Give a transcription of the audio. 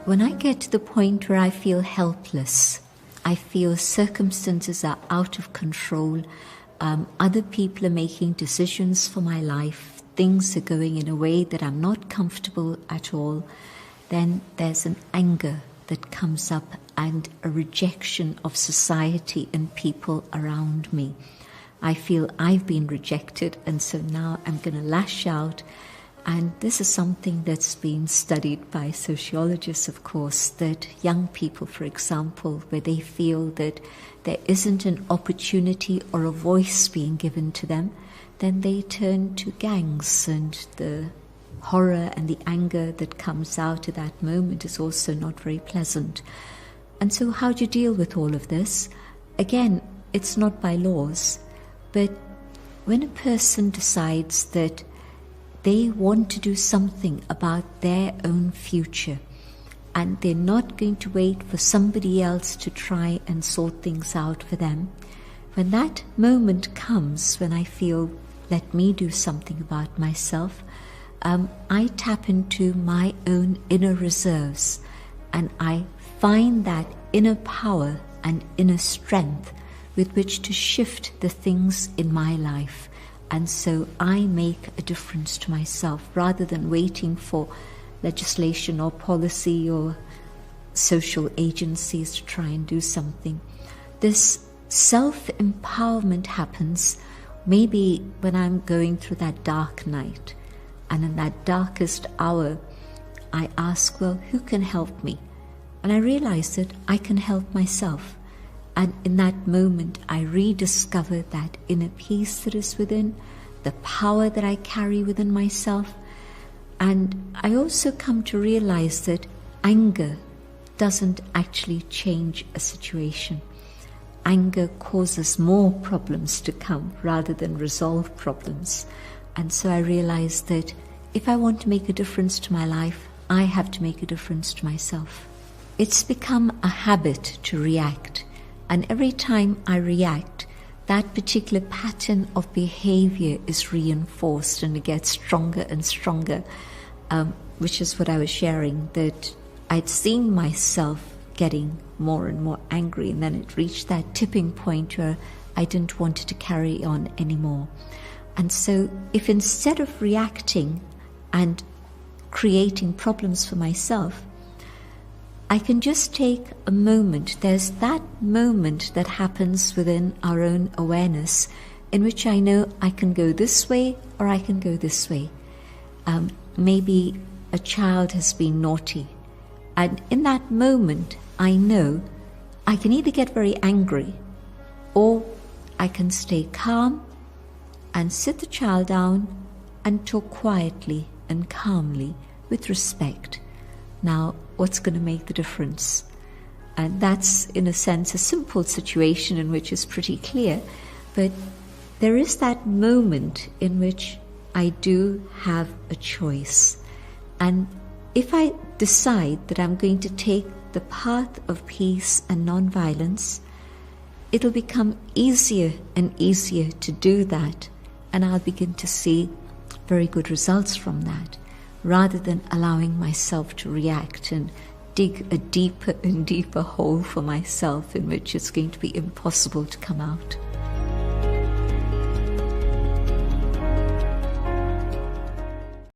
When I get to the point where I feel helpless, I feel circumstances are out of control, other people are making decisions for my life, things are going in a way that I'm not comfortable at all, then there's an anger that comes up and a rejection of society and people around me. I feel I've been rejected, and so now I'm going to lash out. And this is something that's been studied by sociologists, of course, that young people, for example, where they feel that there isn't an opportunity or a voice being given to them, then they turn to gangs, and the horror and the anger that comes out at that moment is also not very pleasant. And so how do you deal with all of this? Again, it's not by laws, but when a person decides that they want to do something about their own future, and they're not going to wait for somebody else to try and sort things out for them. When that moment comes, when I feel, let me do something about myself, I tap into my own inner reserves, and I find that inner power and inner strength with which to shift the things in my life. And so I make a difference to myself rather than waiting for legislation or policy or social agencies to try and do something. This self-empowerment happens maybe when I'm going through that dark night. And in that darkest hour, I ask, well, who can help me? And I realize that I can help myself. And in that moment, I rediscover that inner peace that is within, the power that I carry within myself. And I also come to realize that anger doesn't actually change a situation. Anger causes more problems to come rather than resolve problems. And so I realize that if I want to make a difference to my life, I have to make a difference to myself. It's become a habit to react. And every time I react, that particular pattern of behavior is reinforced, and it gets stronger and stronger, which is what I was sharing, that I'd seen myself getting more and more angry, and then it reached that tipping point where I didn't want it to carry on anymore. And so if instead of reacting and creating problems for myself, I can just take a moment. There's that moment that happens within our own awareness in which I know I can go this way or I can go this way. Maybe a child has been naughty, and in that moment I know I can either get very angry or I can stay calm and sit the child down and talk quietly and calmly with respect. Now, what's going to make the difference? And that's, in a sense, a simple situation in which it's pretty clear, but there is that moment in which I do have a choice. And if I decide that I'm going to take the path of peace and non-violence, it'll become easier and easier to do that, and I'll begin to see very good results from that, rather than allowing myself to react and dig a deeper and deeper hole for myself in which it's going to be impossible to come out.